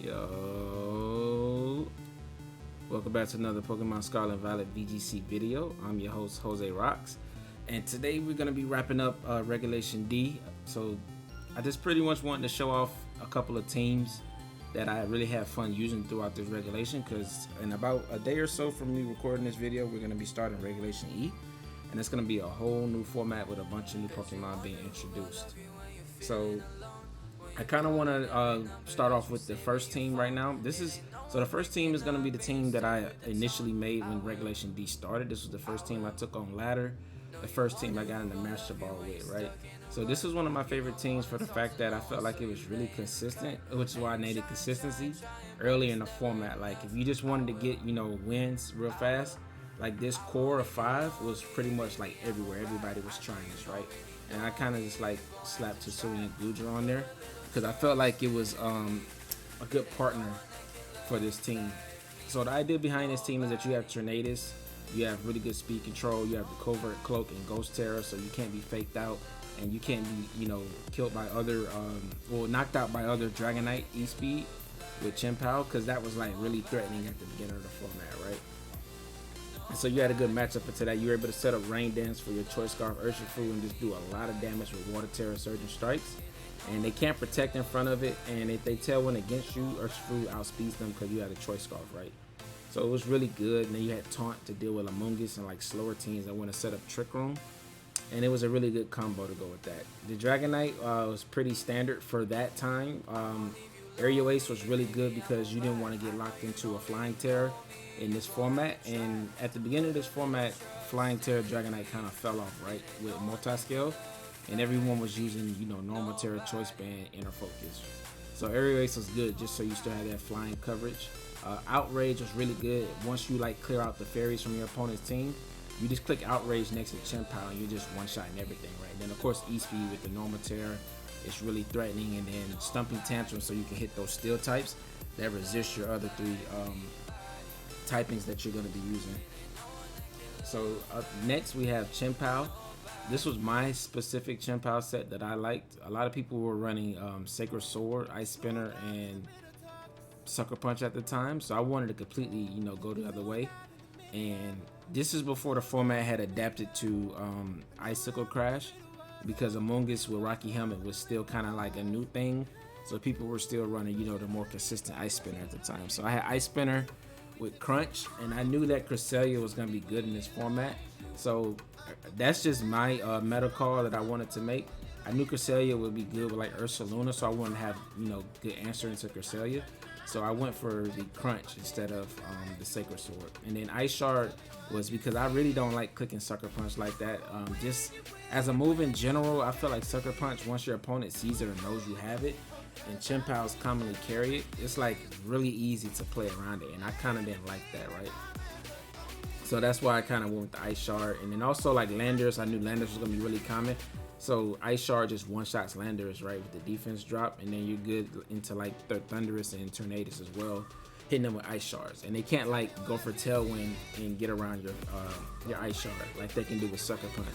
Yo, welcome back to another Pokemon Scarlet Violet VGC video. I'm your host Jose Rocks, and today we're gonna be wrapping up Regulation D. So I just pretty much wanted to show off a couple of teams that I really have fun using throughout this regulation. Because in about a day or so from me recording this video, we're gonna be starting Regulation E, and it's gonna be a whole new format with a bunch of new Pokemon being introduced. So I kind of want to start off with the first team right now. So the first team is going to be the team that I initially made when Regulation D started. This was the first team I took on ladder, the first team I got into Master Ball with, right? So this is one of my favorite teams for the fact that I felt like it was really consistent, which is why I named it consistency early in the format. Like if you just wanted to get, wins real fast, like this core of 5 was pretty much like everywhere. Everybody was trying this, right? And I kind of just like slapped Hisuian Guja on there, because I felt like it was a good partner for this team. So the idea behind this team is that you have Tornadus, you have really good speed control, you have the Covert Cloak and Ghost Terror, so you can't be faked out, and you can't be, killed by other, knocked out by other Dragonite E-Speed with Chien-Pao, because that was like really threatening at the beginning of the format, right? And so you had a good matchup into that. You were able to set up Rain Dance for your Choice Scarf Urshifu and just do a lot of damage with Water Terror Surging Strikes. And they can't protect in front of it, and if they tailwind against you, Urshifu outspeeds them because you had a Choice Scarf, right? So it was really good. And then you had Taunt to deal with Amoonguss and like slower teams that want to set up Trick Room, and it was a really good combo to go with that. The Dragonite was pretty standard for that time. Aerial Ace was really good because you didn't want to get locked into a Flying Terror in this format, and at the beginning of this format, Flying Terror Dragonite kind of fell off, right, with multi-scale, and everyone was using, normal Terror, Choice Band, Inner Focus. So Aerial Ace was good just so you still had that flying coverage. Outrage was really good. Once you like clear out the fairies from your opponent's team, you just click Outrage next to Chien-Pao and you just one-shotting everything, right? Then of course E-Speed with the normal Terror is really threatening, and then Stumping Tantrum so you can hit those steel types that resist your other 3 typings that you're going to be using. So next we have Chien-Pao. This was my specific Chien-Pao set that I liked. A lot of people were running Sacred Sword, Ice Spinner, and Sucker Punch at the time, so I wanted to completely, go the other way. And this is before the format had adapted to Icicle Crash, because Amoonguss with Rocky Helmet was still kind of like a new thing. So people were still running, the more consistent Ice Spinner at the time. So I had Ice Spinner with Crunch, and I knew that Cresselia was going to be good in this format. So that's just my meta call that I wanted to make. I knew Cresselia would be good with like Ursaluna, so I wanted to have, good answer into Cresselia. So I went for the Crunch instead of the Sacred Sword. And then Ice Shard was because I really don't like clicking Sucker Punch like that. Just as a move in general, I feel like Sucker Punch, once your opponent sees it or knows you have it, and Chien-Pao's commonly carry it, it's like really easy to play around it, and I kind of didn't like that, right? So that's why I kind of went with the Ice Shard. And then also like Landorus, I knew Landorus was going to be really common. So Ice Shard just one-shots Landorus, right, with the defense drop, and then you're good into like Thundurus and Tornadus as well, hitting them with Ice Shards. And they can't like go for Tailwind and get around your Ice Shard like they can do with Sucker Punch.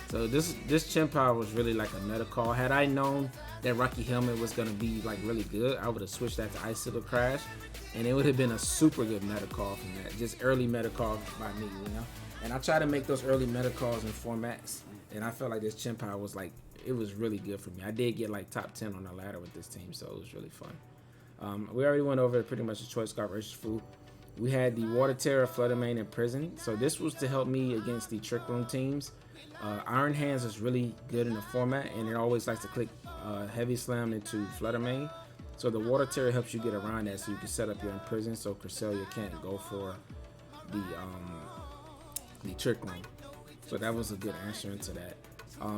So this Chien-Pao was really like a meta call. Had I known that Rocky Helmet was going to be like really good, I would have switched that to Icicle Crash, and it would have been a super good meta call from that. Just early meta call by me, And I try to make those early meta calls in formats, and I felt like this Chien-Pao was like, it was really good for me. I did get like top 10 on the ladder with this team, so it was really fun. We already went over pretty much the Choice Scarf Urshifu. We had the Water Terror, Flutter Mane, and Prison. So this was to help me against the Trick Room teams. Iron Hands is really good in the format, and it always likes to click Heavy Slam into Flutter Mane. So the Water Terror helps you get around that, so you can set up your Imprison so Cresselia can't go for the Trick Room. So that was a good answer into that.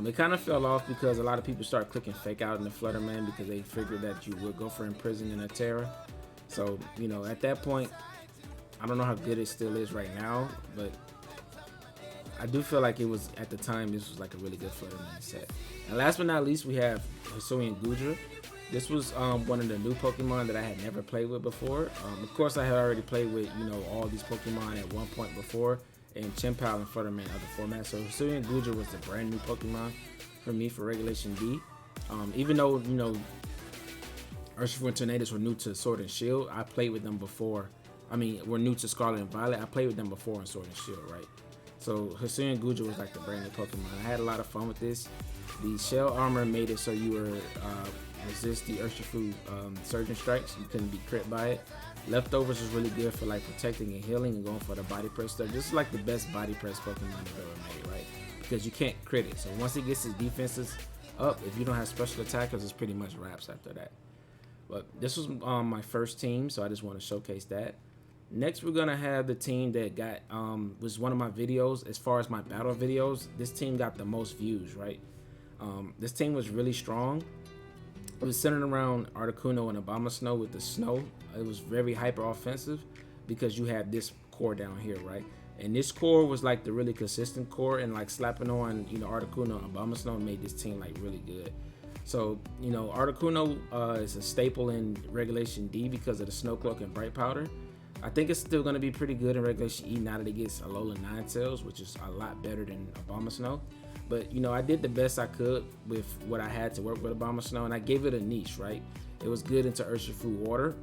It kind of fell off because a lot of people started clicking Fake Out in the Flutter Mane because they figured that you would go for Imprison and a Terror. So, at that point, I don't know how good it still is right now, but I do feel like it was, at the time, this was like a really good Flutter Mane set. And last but not least, we have Hisuian Guja. This was one of the new Pokemon that I had never played with before. Of course, I had already played with, all these Pokemon at one point before, and Chien-Pao and Flutter Mane other formats. So Hisuian Guja was the brand new Pokemon for me for Regulation D. Even though, Urshifu and Tornadus were new to Sword and Shield. I played with them before. I mean, we're new to Scarlet and Violet. I played with them before in Sword and Shield, right? So Hisuian Guja was like the brand new Pokemon. I had a lot of fun with this. The shell armor made it so you were resist the Urshifu Surgeon Strikes. You couldn't be crit by it. Leftovers was really good for like protecting and healing and going for the body press stuff. This is like the best body press Pokemon I've ever made, right? Because you can't crit it. So once he gets his defenses up, if you don't have special attackers, it's pretty much wraps after that. But this was my first team, so I just want to showcase that. Next, we're gonna have the team that got was one of my videos as far as my battle videos. This team got the most views, right? This team was really strong. It was centered around Articuno and Abomasnow with the snow. It was very hyper offensive because you had this core down here, right? And this core was like the really consistent core, and like slapping on, you know, Articuno and Abomasnow made this team like really good. So, you know, Articuno is a staple in Regulation D because of the Snow Cloak and Bright Powder. I think it's still going to be pretty good in Regulation E now that it gets Alola Ninetales, which is a lot better than Abomasnow. But, you know, I did the best I could with what I had to work with Abomasnow, and I gave it a niche, right? It was good into Urshifu Water,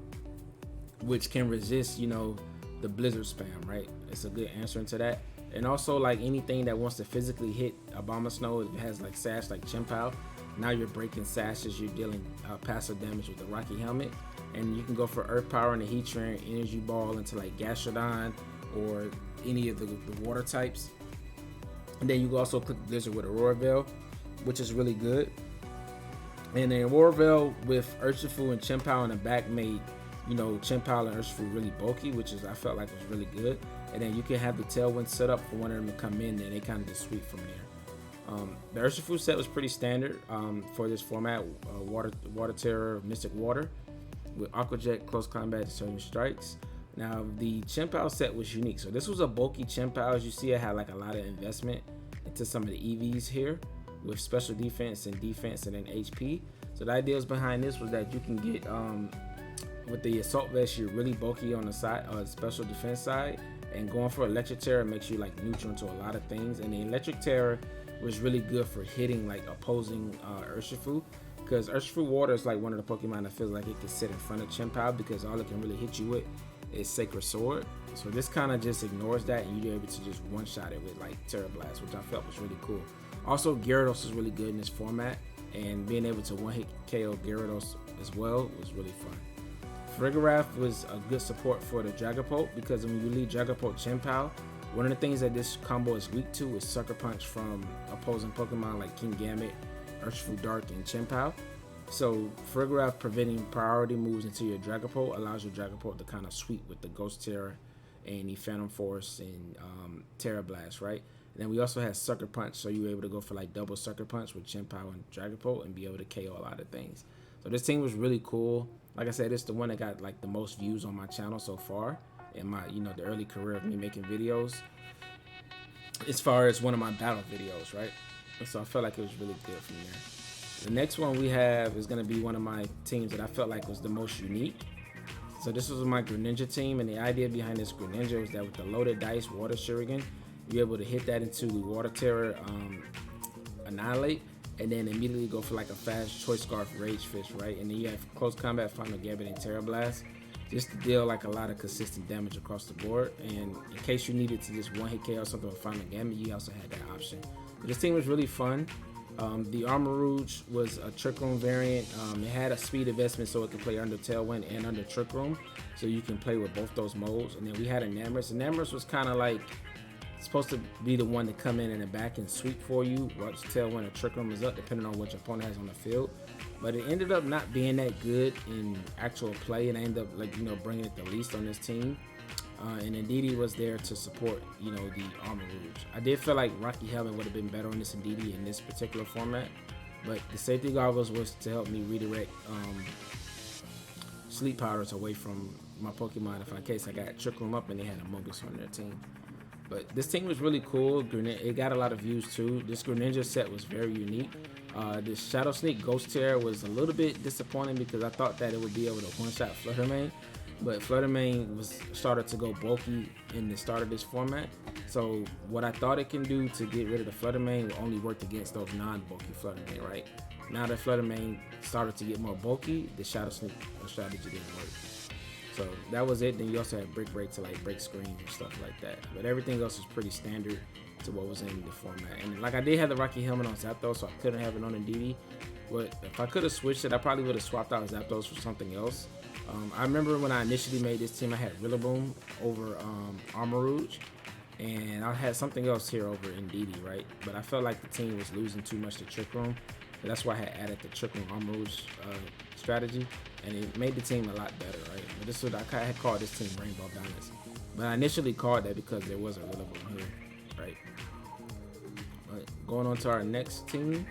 which can resist, you know, the Blizzard spam, right? It's a good answer into that. And also, like, anything that wants to physically hit Abomasnow, if it has, like, Sash, like Chimpow, now you're breaking sashes, you're dealing passive damage with the Rocky Helmet. And you can go for Earth Power and the Heatran, Energy Ball into, like, Gastrodon or any of the water types. And then you can also click Blizzard with Aurora Veil, which is really good. And then Aurora Veil with Urshifu and Chimpow in the back made, you know, Chimpow and Urshifu really bulky, which is I felt like was really good. And then you can have the Tailwind set up for one of them to come in, and they kind of just sweep from there. The Urshifu set was pretty standard for this format. Water Terror, Mystic Water with Aqua Jet, Close Combat, Surging Strikes. Now, the Chimpow set was unique. So this was a bulky Chimpow. As you see, it had like a lot of investment into some of the EVs here with special defense and then HP. So the ideas behind this was that you can get, with the Assault Vest, you're really bulky on the side, special defense side, and going for Electric Terror makes you like neutral to a lot of things. And the Electric Terror was really good for hitting like opposing Urshifu, because Urshifu Water is like one of the Pokemon that feels like it can sit in front of Chimpow because all it can really hit you with is Sacred Sword. So this kind of just ignores that, and you're able to just one-shot it with like Terra Blast, which I felt was really cool. Also, Gyarados is really good in this format, and being able to one-hit KO Gyarados as well was really fun. Farigiraf was a good support for the Dragapult because when you lead Dragapult Chimpow, one of the things that this combo is weak to is Sucker Punch from opposing Pokemon like Kingambit, Urshifu Dark, and Chimpow. So Farigiraf preventing priority moves into your Dragapult allows your Dragapult to kind of sweep with the Ghost Terror and the Phantom Force and Terra Blast, right? And then we also had Sucker Punch, so you were able to go for like double Sucker Punch with Chimpow and Dragapult and be able to KO a lot of things. So this team was really cool. Like I said, it's the one that got like the most views on my channel so far in my, you know, the early career of me making videos, as far as one of my battle videos, right? And so I felt like it was really good from there. The next one we have is going to be one of my teams that I felt like was the most unique. So this was my Greninja team, and the idea behind this Greninja was that with the loaded dice Water Shuriken, you're able to hit that into the Water Terror Annihilate, and then immediately go for like a fast Choice Scarf Rage Fist, right? And then you have Close Combat, Final Gambit, and Terra Blast, just to deal like a lot of consistent damage across the board. And in case you needed to just one-hit KO something with Final Gambit, you also had that option. But this team was really fun. The Armor Rouge was a Trick Room variant. It had a speed investment so it could play under Tailwind and under Trick Room, so you can play with both those modes. And then we had a Namorous. Namorous was kind of like supposed to be the one to come in the back and sweep for you once Tailwind or Trick Room is up, depending on what your opponent has on the field. But it ended up not being that good in actual play, and I ended up like, you know, bringing it the least on this team. And Indeedee was there to support, you know, the Armor Rouge. I did feel like Rocky Helmet would have been better on this Indeedee in this particular format, but the safety goggles was to help me redirect sleep powders away from my Pokemon if in case I got Trick Room up and they had a Mogus on their team. But this team was really cool. It got a lot of views too. This Greninja set was very unique. This Shadow Sneak Ghost Terror was a little bit disappointing because I thought that it would be able to one-shot Fluttermane. But Fluttermane started to go bulky in the start of this format. So what I thought it can do to get rid of the Fluttermane will only work against those non-bulky Fluttermane, right? Now that Flutter Mane started to get more bulky, the Shadow Sneak strategy didn't work. So that was it. Then you also had Brick Break to like break screens and stuff like that. But everything else was pretty standard to what was in the format. And like I did have the Rocky Helmet on Zapdos, so I couldn't have it on Indeedee. But if I could have switched it, I probably would have swapped out Zapdos for something else. I remember when I initially made this team, I had Rillaboom over Armarouge, and I had something else here over Indeedee, right? But I felt like the team was losing too much to Trick Room. So that's why I had added the Trick Room Armarouge strategy, and it made the team a lot better, right? But this was, I had called this team Rainbow Balance. But I initially called that because there was a Rillaboom here, right? But going on to our next team,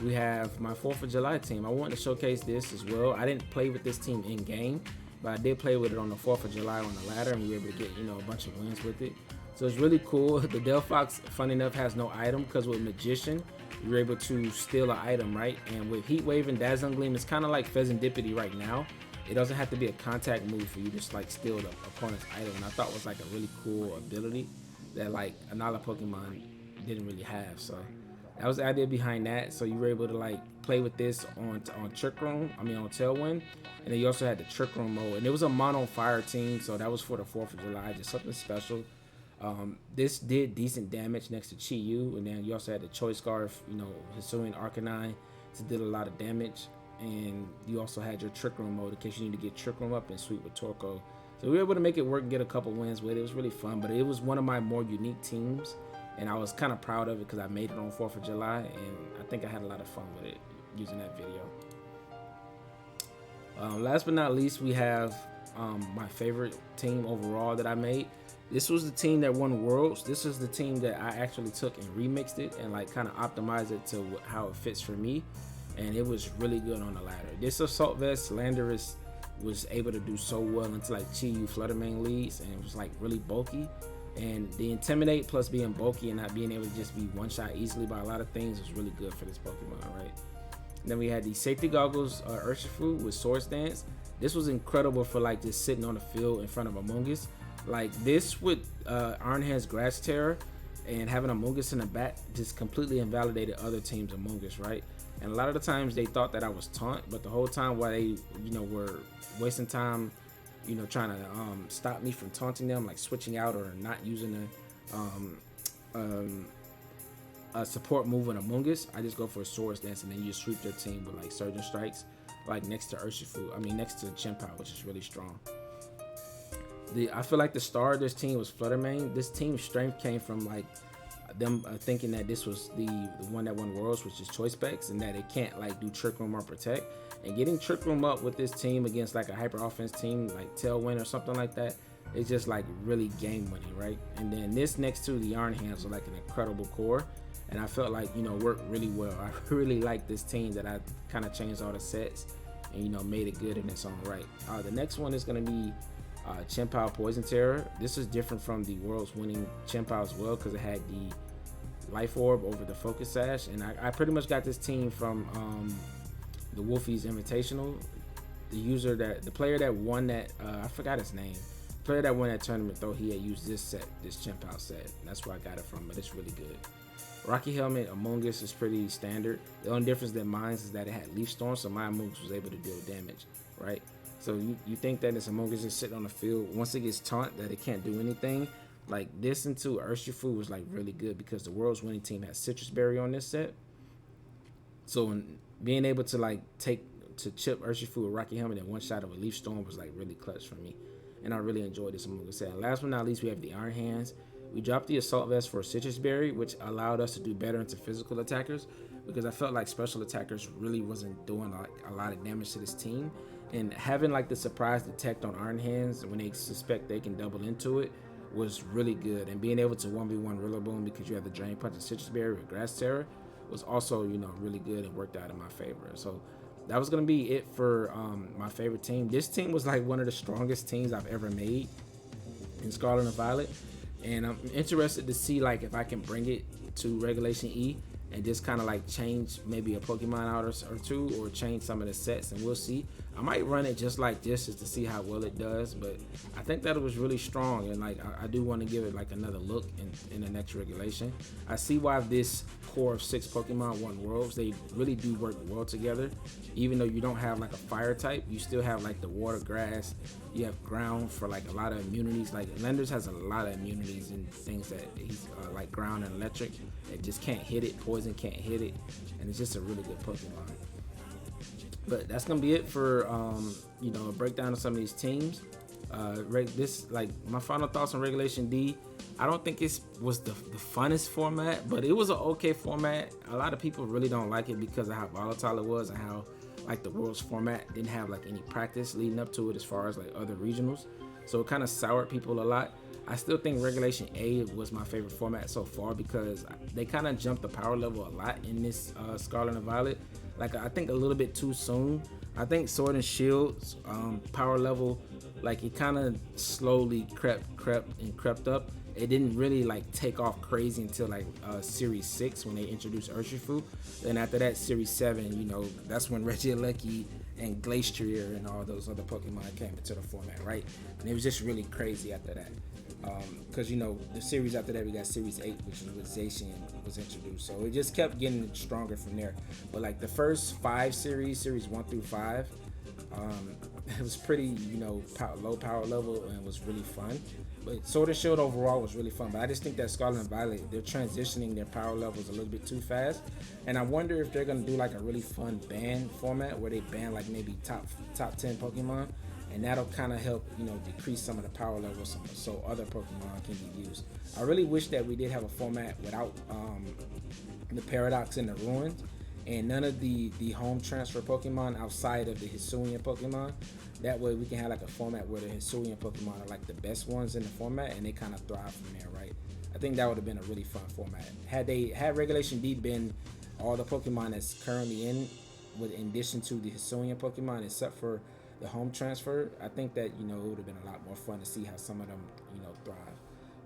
we have my 4th of July team. I wanted to showcase this as well. I didn't play with this team in game, but I did play with it on the 4th of July on the ladder, and we were able to get, a bunch of wins with it. So it's really cool. The Delphox, funny enough, has no item because with Magician, you're able to steal an item, right? And with Heat Wave and Dazzling Gleam, it's kind of like Pheasantipity right now. It doesn't have to be a contact move for you to like steal the opponent's item, and I thought was like a really cool ability that like another Pokemon didn't really have. So that was the idea behind that. So you were able to like play with this on Trick Room, on Tailwind, and then you also had the Trick Room mode, and it was a mono fire team, so that was for the 4th of July, just something special. This did decent damage next to Chi-Yu, and then you also had the Choice Scarf, Hisuian Arcanine, to did a lot of damage, and you also had your Trick Room mode in case you need to get Trick Room up and sweep with Torkoal. So we were able to make it work and get a couple wins with it. It was really fun, but it was one of my more unique teams, and I was kind of proud of it because I made it on 4th of July, and I think I had a lot of fun with it using that video. Last but not least, we have my favorite team overall that I made. This was the team that won Worlds. This is the team that I actually took and remixed it and like kind of optimized it to how it fits for me, and it was really good on the ladder. This Assault Vest Landorus was able to do so well into like Chi-Yu Flutter Mane leads, and it was like really bulky. And the Intimidate plus being bulky and not being able to just be one-shot easily by a lot of things was really good for this Pokemon, right? And then we had the Safety Goggles Urshifu with Swords Dance. This was incredible for like just sitting on the field in front of Amoonguss. Like this with Ironhand's Grass Terror and having Amoonguss in the back just completely invalidated other teams' Amoonguss, right? And a lot of the times they thought that I was taunt, but the whole time while they, were wasting time, trying to stop me from taunting them, like switching out or not using a support move on Amoonguss, I just go for a Swords Dance, and then you sweep their team with like Surging Strikes, like next to Urshifu. Next to Chien-Pao, which is really strong. I feel like the star of this team was Flutter Mane. This team's strength came from like them thinking that this was the one that won Worlds, which is Choice Specs, and that it can't like do Trick Room or Protect. And getting Trick Room up with this team against like a hyper offense team like Tailwind or something like that, it's just like really game winning, right? And then this next to the Iron Hands are like an incredible core, and I felt like worked really well. I really like this team that I kind of changed all the sets and made it good in its own right. The next one is going to be Chien-Pao Poison Terror. This is different from the World's winning Chien-Pao as well because it had the Life Orb over the Focus Sash, and I pretty much got this team from the Wolfie's Invitational. The player that won that, I forgot his name. The player that won that tournament though, he had used this Chien-Pao set. That's where I got it from, but it's really good. Rocky Helmet Amoonguss is pretty standard. The only difference than mine is that it had Leaf Storm, so my Amoonguss was able to deal damage, right? So you think that this Amoonguss is sitting on the field, once it gets taunt that it can't do anything, like this into Urshifu was like really good because the World's winning team has Citrus Berry on this set. So being able to like chip Urshifu with Rocky Helmet and one shot of a Leaf Storm was like really clutch for me. And I really enjoyed this Amoonguss set. And last but not least, we have the Iron Hands. We dropped the Assault Vest for Citrus Berry, which allowed us to do better into physical attackers because I felt like special attackers really wasn't doing like a lot of damage to this team. And having like the surprise detect on Iron Hands when they suspect they can double into it was really good. And being able to 1v1 Rillaboom because you have the Drain Punch and Citrus Berry with Grass Terror was also, really good and worked out in my favor. So that was going to be it for my favorite team. This team was like one of the strongest teams I've ever made in Scarlet and Violet. And I'm interested to see like if I can bring it to Regulation E and just kind of like change maybe a Pokemon out or two, or change some of the sets, and we'll see. I might run it just like this just to see how well it does, but I think that it was really strong, and like I do want to give it like another look in the next regulation. I see why this core of 6 Pokemon won worlds. They really do work well together. Even though you don't have like a fire type, you still have like the water, grass. You have ground for like a lot of immunities. Like Lenders has a lot of immunities and things that he's like ground and electric. It just can't hit it. Poison can't hit it, and it's just a really good Pokemon. But that's gonna be it for you know, a breakdown of some of these teams. This like my final thoughts on Regulation D. I don't think it was the funnest format, but it was an okay format. A lot of people really don't like it because of how volatile it was and how like the world's format didn't have like any practice leading up to it as far as like other regionals. So it kind of soured people a lot. I still think Regulation A was my favorite format so far because they kind of jumped the power level a lot in this Scarlet and Violet. Like I think a little bit too soon. I think Sword and Shield's power level, like it kind of slowly crept up. It didn't really like take off crazy until like Series 6 when they introduced Urshifu. Then after that, Series 7, you know, that's when Regieleki and Glastrier and all those other Pokemon came into the format, right? And it was just really crazy after that. Because you know, the series after that we got Series 8, which was when Zacian was introduced, so it just kept getting stronger from there. But like the first 5 series 1 through 5, it was pretty, you know, low power level and was really fun. But Sword and Shield overall was really fun. But I just think that Scarlet and Violet, they're transitioning their power levels a little bit too fast, and I wonder if they're gonna do like a really fun ban format where they ban like maybe top 10 Pokemon. And that'll kind of help, you know, decrease some of the power levels so other Pokemon can be used. I really wish that we did have a format without the Paradox and the Ruins, and none of the home transfer Pokemon outside of the Hisuian Pokemon. That way we can have like a format where the Hisuian Pokemon are like the best ones in the format, and they kind of thrive from there, right? I think that would have been a really fun format. Had Regulation D been all the Pokemon that's currently in addition to the Hisuian Pokemon, except for the home transfer, I think that, you know, it would have been a lot more fun to see how some of them, you know, thrive.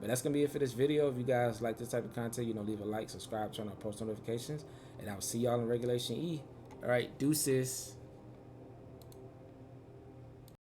But that's gonna be it for this video. If you guys like this type of content, you know, leave a like, subscribe, turn on post notifications, and I'll see y'all in Regulation E. All right, deuces.